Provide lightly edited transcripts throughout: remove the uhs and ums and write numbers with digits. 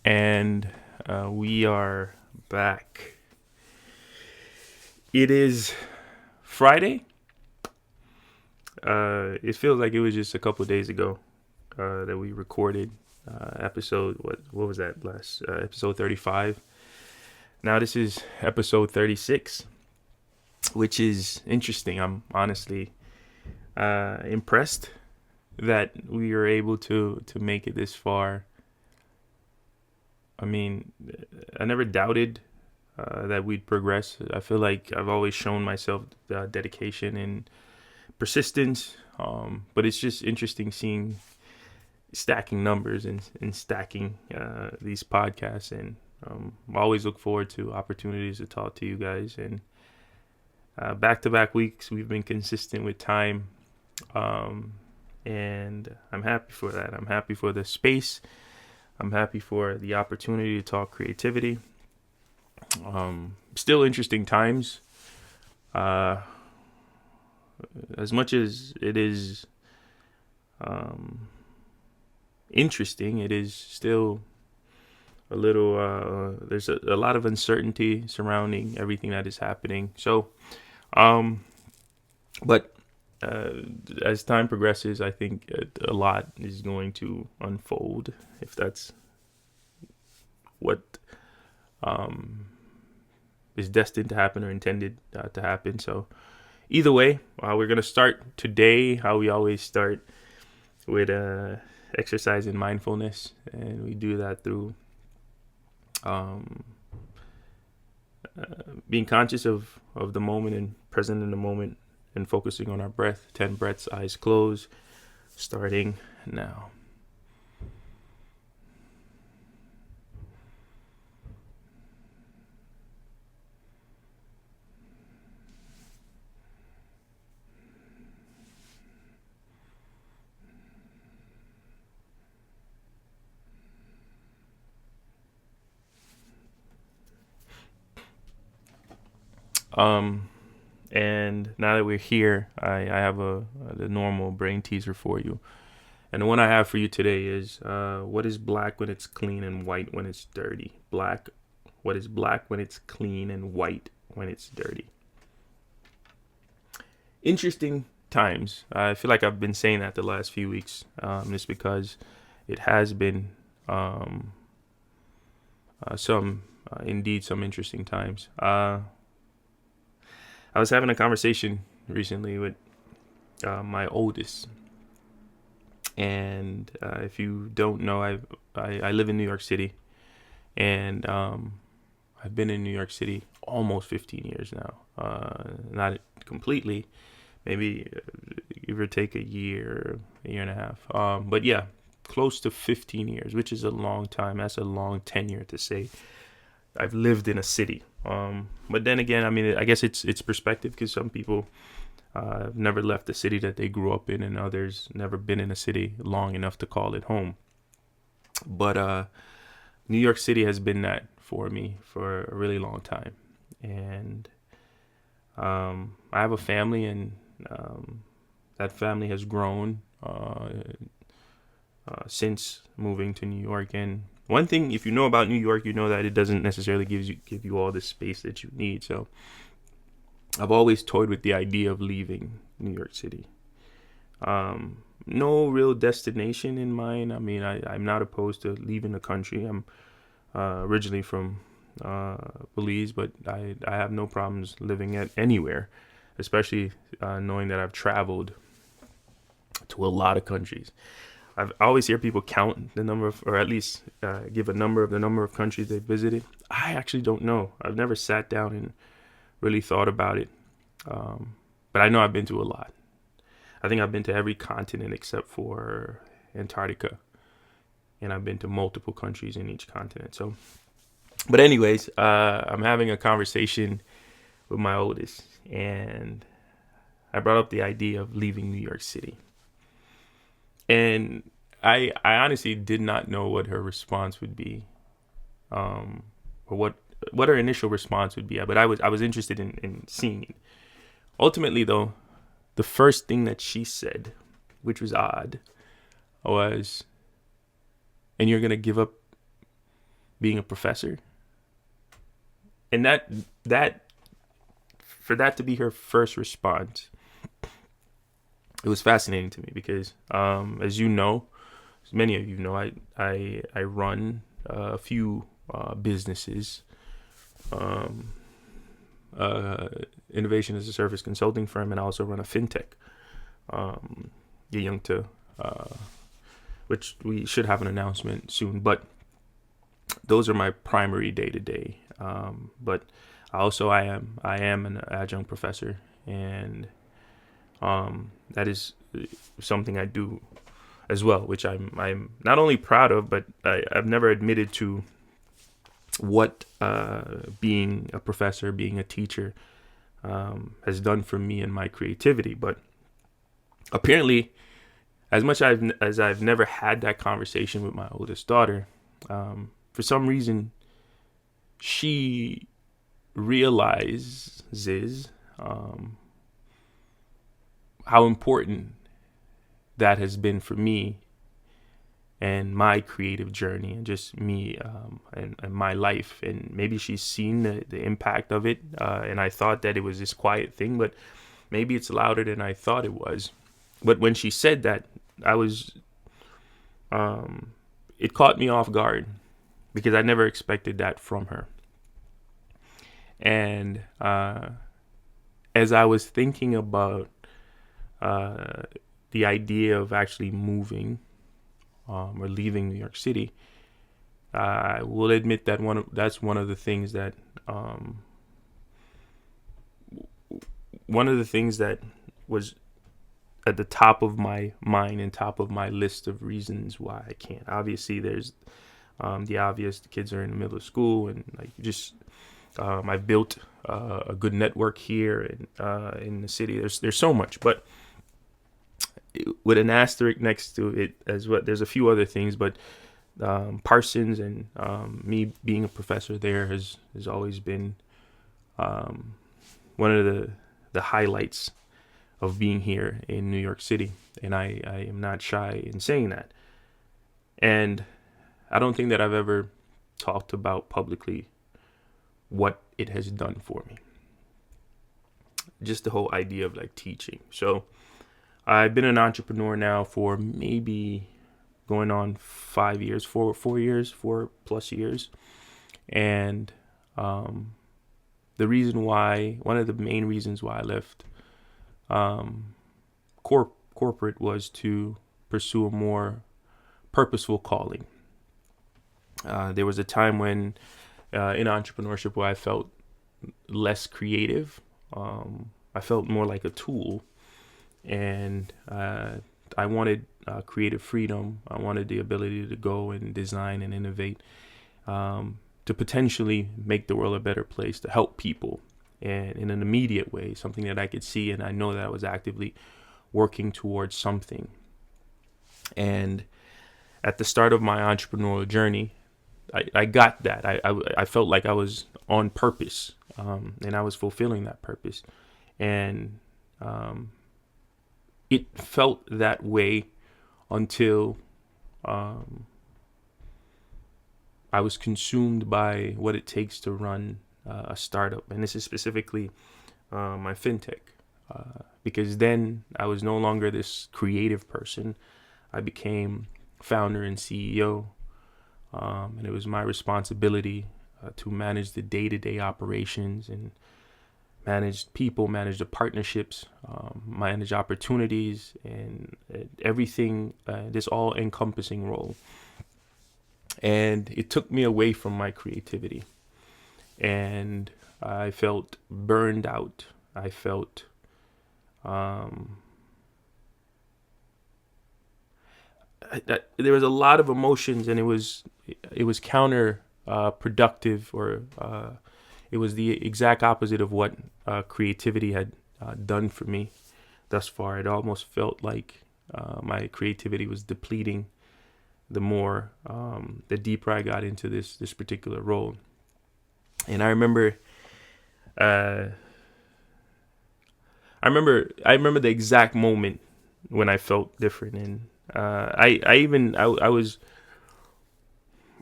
And we are back. It is Friday. It feels like it was just a couple days ago that we recorded episode. What was that last episode 35? Now this is episode 36, which is interesting. I'm honestly impressed that we are able to make it this far. I mean, I never doubted that we'd progress. I feel like I've always shown myself dedication and persistence. But it's just interesting seeing stacking numbers and stacking these podcasts. And I always look forward to opportunities to talk to you guys. And back-to-back weeks, we've been consistent with time. And I'm happy for that. I'm happy for the space. I'm happy for the opportunity to talk creativity. Still interesting times. As much as it is interesting, it is still a little. There's a lot of uncertainty surrounding everything that is happening. So, but as time progresses, I think a lot is going to unfold. If that's what is destined to happen or intended to happen. So either way, we're going to start today how we always start with exercise and mindfulness. And we do that through being conscious of the moment and present in the moment and focusing on our breath. 10 breaths, eyes closed, starting now. And now that we're here, I have the normal brain teaser for you. And the one I have for you today is what is black when it's clean and white when it's dirty? What is black when it's clean and white when it's dirty? Interesting times. I feel like I've been saying that the last few weeks, just because it has been indeed some interesting times. I was having a conversation recently with my oldest, and if you don't know, I live in New York City, and I've been in New York City almost 15 years now. Not completely, maybe give or take a year and a half. But yeah, close to 15 years, which is a long time. That's a long tenure to say I've lived in a city. But then again, I mean, I guess it's perspective, because some people have never left the city that they grew up in, and others never been in a city long enough to call it home. But New York City has been that for me for a really long time, and I have a family, and that family has grown since moving to New York. And one thing, if you know about New York, you know that it doesn't necessarily give you all the space that you need. So I've always toyed with the idea of leaving New York City. No real destination in mind. I mean, I'm not opposed to leaving the country. I'm originally from Belize, but I have no problems living at anywhere, especially knowing that I've traveled to a lot of countries. I always hear people count the number of, or at least give a number of the number of countries they visited. I actually don't know. I've never sat down and really thought about it. But I know I've been to a lot. I think I've been to every continent except for Antarctica. And I've been to multiple countries in each continent. So, but anyways, I'm having a conversation with my oldest, and I brought up the idea of leaving New York City. And I honestly did not know what her response would be, or what her initial response would be. But I was interested in seeing it. Ultimately, though, the first thing that she said, which was odd, was, "And you're gonna give up being a professor. And that for that to be her first response, it was fascinating to me because, as you know, as many of you know, I run a few businesses, innovation as a service consulting firm, and I also run a fintech. Young to, which we should have an announcement soon, but those are my primary day to day. But also I am an adjunct professor, and that is something I do as well, which I'm not only proud of, but I've never admitted to what being a professor, being a teacher, has done for me and my creativity. But apparently, as much as I've never had that conversation with my oldest daughter, for some reason, she realizes how important that has been for me and my creative journey, and just me, and my life. And maybe she's seen the impact of it, and I thought that it was this quiet thing, but maybe it's louder than I thought it was. But when she said that, I was, it caught me off guard because I never expected that from her. And as I was thinking about the idea of actually moving or leaving New York City, I will admit that that's one of the things that was at the top of my mind and top of my list of reasons why I can't. Obviously, there's the obvious: the kids are in the middle of school, and I've built a good network here and in the city. There's so much, but with an asterisk next to it as well. There's a few other things, but Parsons and me being a professor there has always been one of the highlights of being here in New York City, and I am not shy in saying that. And I don't think that I've ever talked about publicly what it has done for me. Just the whole idea of teaching. So I've been an entrepreneur now for maybe going on 5 years, 4 plus years. And one of the main reasons why I left corporate was to pursue a more purposeful calling. There was a time when in entrepreneurship where I felt less creative. I felt more like a tool. And I wanted creative freedom. I wanted the ability to go and design and innovate, to potentially make the world a better place, to help people, and in an immediate way, something that I could see, and I know that I was actively working towards something. And at the start of my entrepreneurial journey, I got that. I felt like I was on purpose, and I was fulfilling that purpose. And it felt that way until I was consumed by what it takes to run a startup. And this is specifically my fintech. Because then I was no longer this creative person. I became founder and CEO. And it was my responsibility to manage the day-to-day operations and manage people, manage the partnerships, manage opportunities, and everything, this all-encompassing role. And it took me away from my creativity. And I felt burned out. I felt there was a lot of emotions, and it was counter productive, or it was the exact opposite of what creativity had done for me thus far. It almost felt like my creativity was depleting the deeper I got into this particular role. And I remember the exact moment when I felt different. And I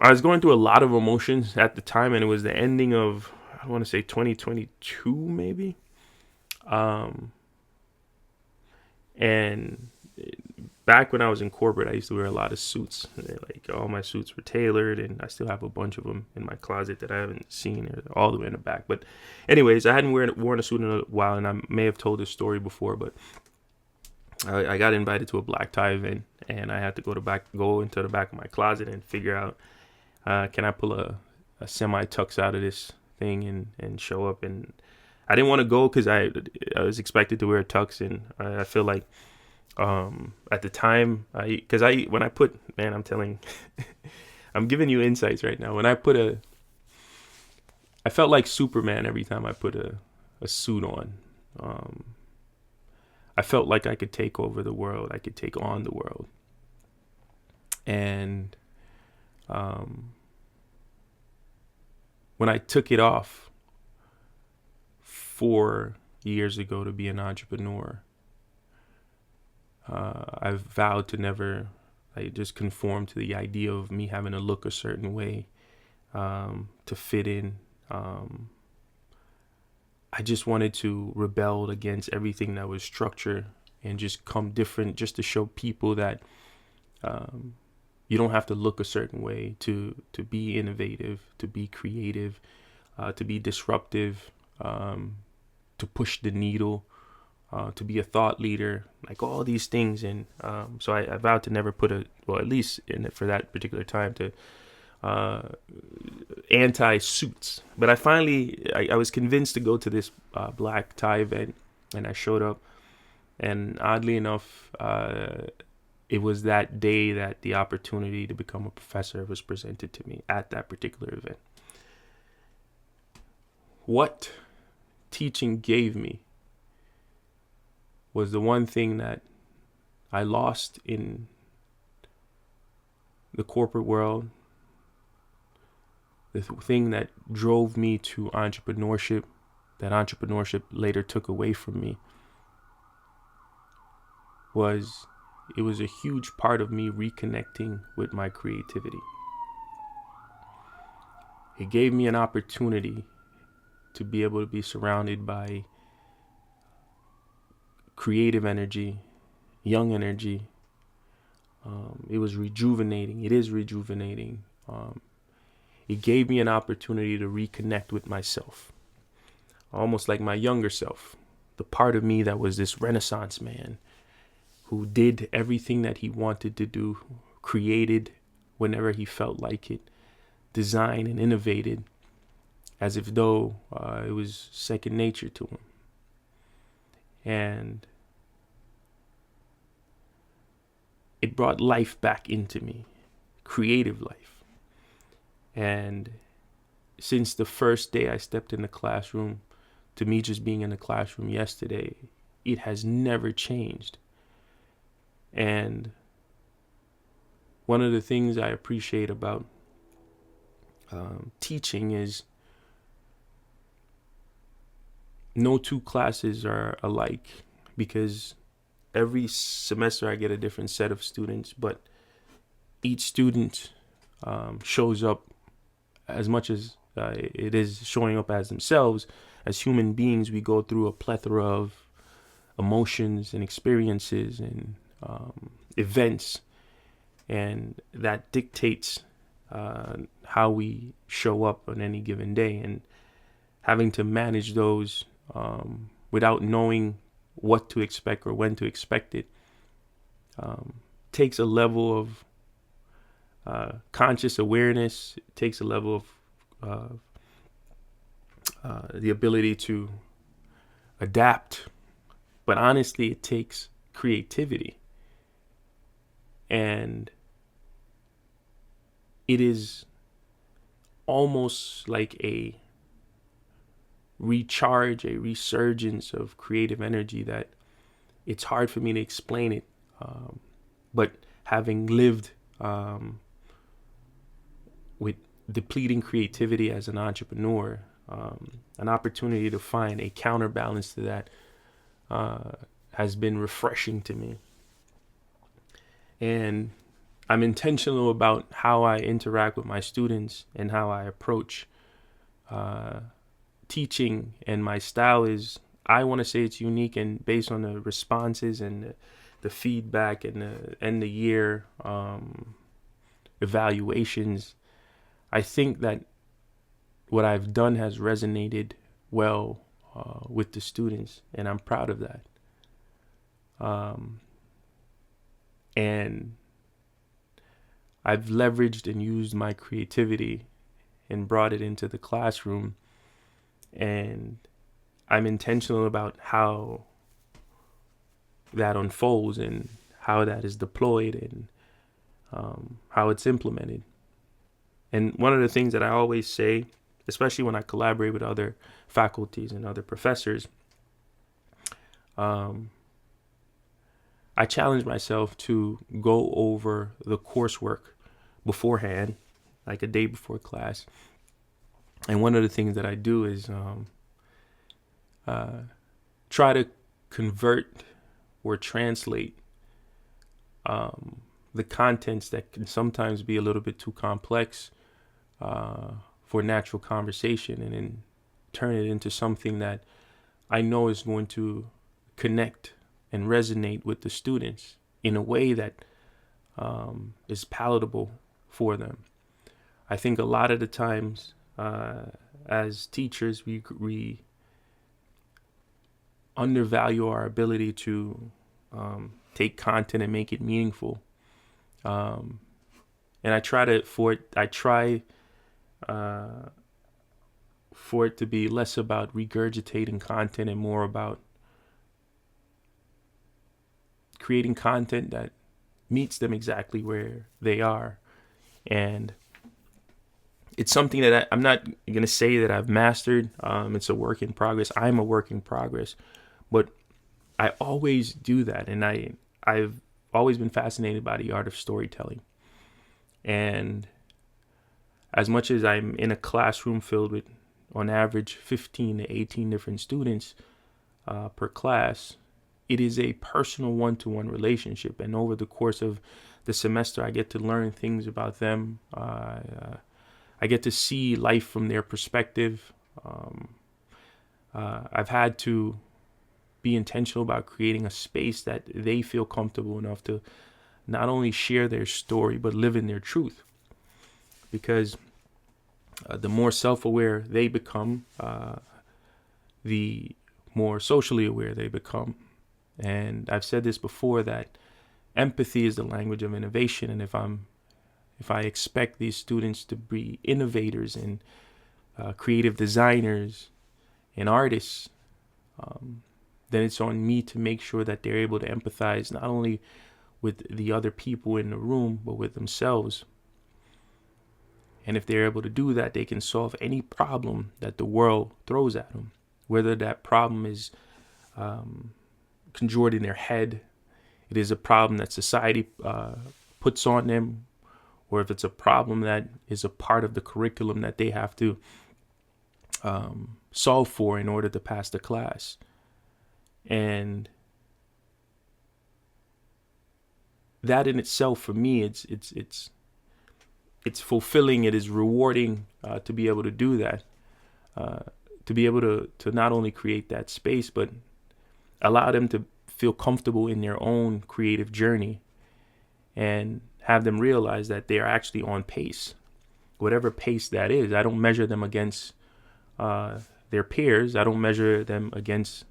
I was going through a lot of emotions at the time, and it was the ending of, I want to say 2022 maybe. Um, and back when I was in corporate, I used to wear a lot of suits. Like all my suits were tailored, and I still have a bunch of them in my closet that I haven't seen all the way in the back. But anyways, I hadn't worn a suit in a while, and I may have told this story before, but I got invited to a black tie event, and I had to go into the back of my closet and figure out, can I pull a semi tux out of this thing and show up. And I didn't want to go because I was expected to wear a tux, and I feel like at the time, when I put, man, I'm telling, I'm giving you insights right now. When I felt like Superman every time I put a suit on. I felt like I could take over the world. I could take on the world. And when I took it off 4 years ago to be an entrepreneur, I vowed to never just conform to the idea of me having to look a certain way to fit in. I just wanted to rebel against everything that was structure and just come different, just to show people that you don't have to look a certain way to be innovative, to be creative, to be disruptive, to push the needle, to be a thought leader, like all these things. And so I vowed to never put at least for that particular time, to anti-suits. But I was convinced to go to this black tie event, and I showed up. And oddly enough, it was that day that the opportunity to become a professor was presented to me at that particular event. What teaching gave me was the one thing that I lost in the corporate world, the thing that drove me to entrepreneurship, that entrepreneurship later took away from me, it was a huge part of me reconnecting with my creativity. It gave me an opportunity to be able to be surrounded by creative energy, young energy. It was rejuvenating. It is rejuvenating. It gave me an opportunity to reconnect with myself, almost like my younger self, the part of me that was this Renaissance man who did everything that he wanted to do, created whenever he felt like it, designed and innovated as if though it was second nature to him. And it brought life back into me, creative life. And since the first day I stepped in the classroom to me just being in the classroom yesterday, it has never changed. And one of the things I appreciate about teaching is no two classes are alike, because every semester I get a different set of students, but each student shows up as much as it is showing up as themselves. As human beings, we go through a plethora of emotions and experiences and events, and that dictates how we show up on any given day. And having to manage those without knowing what to expect or when to expect it takes a level of conscious awareness. It takes a level of the ability to adapt, but honestly, it takes creativity. And it is almost like a recharge, a resurgence of creative energy that it's hard for me to explain it. But having lived with depleting creativity as an entrepreneur, an opportunity to find a counterbalance to that has been refreshing to me. And I'm intentional about how I interact with my students and how I approach teaching, and my style is, I want to say it's unique and based on the responses and the feedback and the end of year evaluations. I think that what I've done has resonated well with the students, and I'm proud of that. And I've leveraged and used my creativity and brought it into the classroom, and I'm intentional about how that unfolds and how that is deployed and how it's implemented. And one of the things that I always say, especially when I collaborate with other faculties and other professors, I challenge myself to go over the coursework beforehand, like a day before class. And one of the things that I do is try to convert or translate the contents that can sometimes be a little bit too complex for natural conversation, and then turn it into something that I know is going to connect and resonate with the students in a way that is palatable for them. I think a lot of the times as teachers, we undervalue our ability to take content and make it meaningful. And I try for it to be less about regurgitating content and more about creating content that meets them exactly where they are. And it's something that I'm not going to say that I've mastered. It's a work in progress. I'm a work in progress. But I always do that. And I've always been fascinated by the art of storytelling. And as much as I'm in a classroom filled with, on average, 15 to 18 different students per class, it is a personal one-to-one relationship. And over the course of the semester, I get to learn things about them. I get to see life from their perspective. I've had to be intentional about creating a space that they feel comfortable enough to not only share their story, but live in their truth. Because the more self-aware they become, the more socially aware they become. And I've said this before, that empathy is the language of innovation. And if I expect these students to be innovators and creative designers and artists, then it's on me to make sure that they're able to empathize not only with the other people in the room, but with themselves. And if they're able to do that, they can solve any problem that the world throws at them, whether that problem is conjured in their head, it is a problem that society puts on them, or if it's a problem that is a part of the curriculum that they have to solve for in order to pass the class. And that in itself, for me, it's fulfilling. It is rewarding to be able to do that, to be able to not only create that space, but allow them to feel comfortable in their own creative journey, and have them realize that they are actually on pace, whatever pace that is. I don't measure them against their peers. I don't measure them against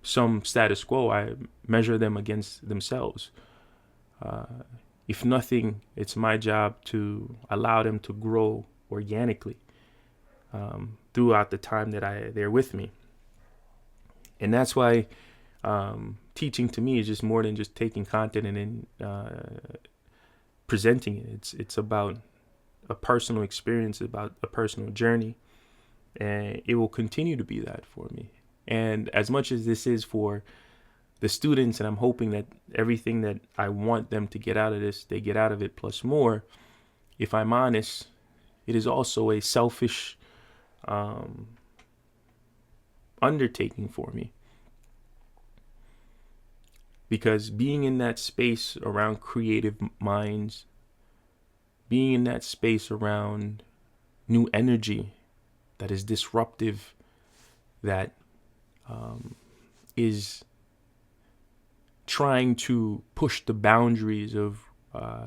some status quo. I measure them against themselves. If nothing, it's my job to allow them to grow organically throughout the time that they're with me. And that's why teaching to me is just more than just taking content and then presenting it. It's about a personal experience, about a personal journey, and it will continue to be that for me. And as much as this is for the students, and I'm hoping that everything that I want them to get out of this, they get out of it plus more, if I'm honest, it is also a selfish undertaking for me. Because being in that space around creative minds, being in that space around new energy that is disruptive, that is trying to push the boundaries of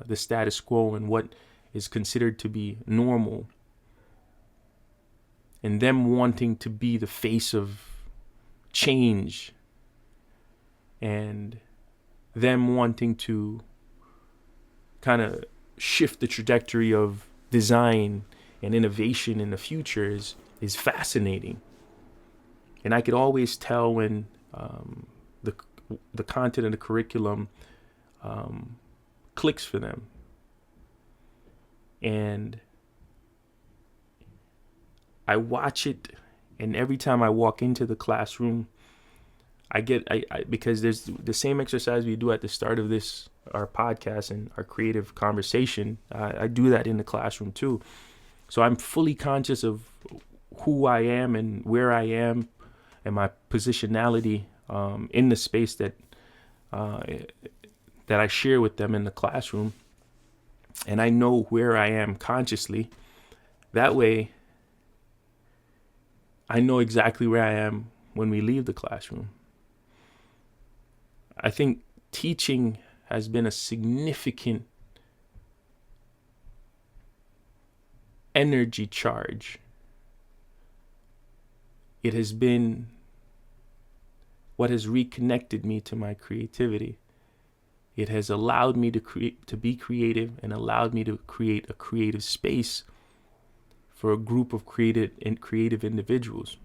the status quo and what is considered to be normal, and them wanting to be the face of change, and them wanting to kind of shift the trajectory of design and innovation in the future is fascinating. And I could always tell when the content of the curriculum clicks for them. And I watch it, and every time I walk into the classroom, I because there's the same exercise we do at the start of our podcast and our creative conversation. I do that in the classroom too. So I'm fully conscious of who I am and where I am and my positionality in the space that I share with them in the classroom. And I know where I am consciously. That way, I know exactly where I am when we leave the classroom. I think teaching has been a significant energy charge. It has been what has reconnected me to my creativity. It has allowed me to be creative, and allowed me to create a creative space for a group of creative individuals.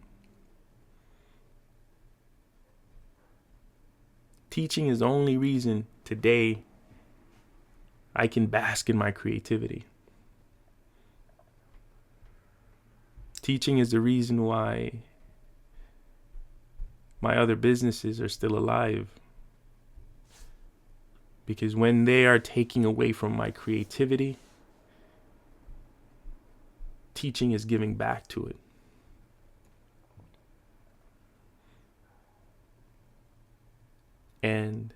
Teaching is the only reason today I can bask in my creativity. Teaching is the reason why my other businesses are still alive. Because when they are taking away from my creativity, teaching is giving back to it. And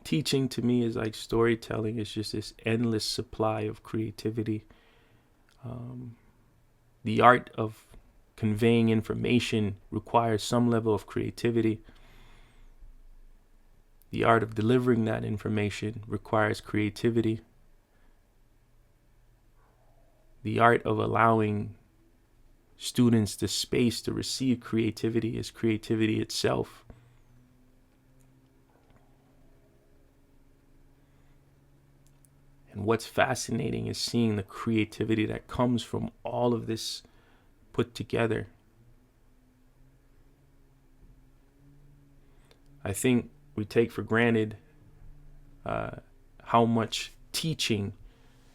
teaching to me is like storytelling. It's just this endless supply of creativity. The art of conveying information requires some level of creativity. The art of delivering that information requires creativity. The art of allowing students the space to receive creativity is creativity itself. And what's fascinating is seeing the creativity that comes from all of this put together. I think we take for granted how much teaching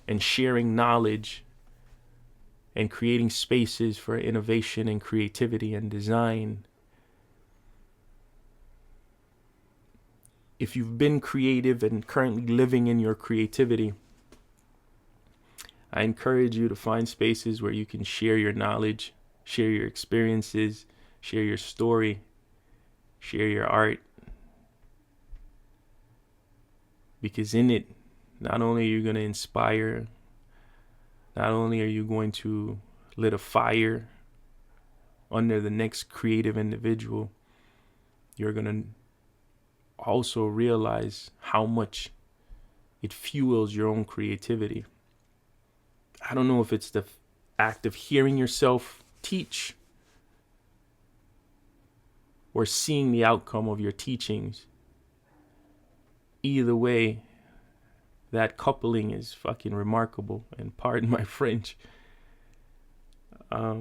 and sharing knowledge and creating spaces for innovation and creativity and design. If you've been creative and currently living in your creativity, I encourage you to find spaces where you can share your knowledge, share your experiences, share your story, share your art. Because in it, not only are you going to inspire, not only are you going to lit a fire under the next creative individual, you're going to also realize how much it fuels your own creativity. I don't know if it's the act of hearing yourself teach or seeing the outcome of your teachings. Either way, that coupling is fucking remarkable, and pardon my French. I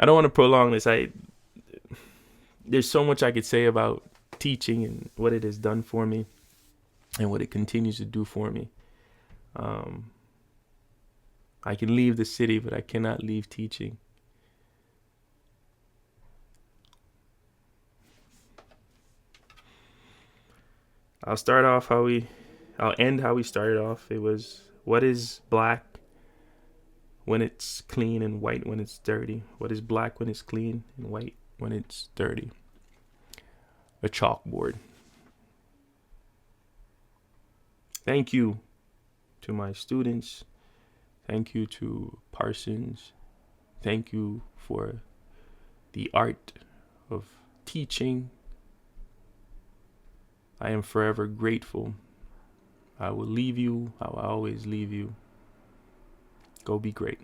don't want to prolong this. There's so much I could say about teaching and what it has done for me and what it continues to do for me. I can leave the city, but I cannot leave teaching. I'll end how we started off. It was, what is black when it's clean and white when it's dirty? What is black when it's clean and white when it's dirty. A chalkboard. Thank you to my students. Thank you to Parsons. Thank you for the art of teaching. I am forever grateful. I will leave you. I will always leave you. Go be great.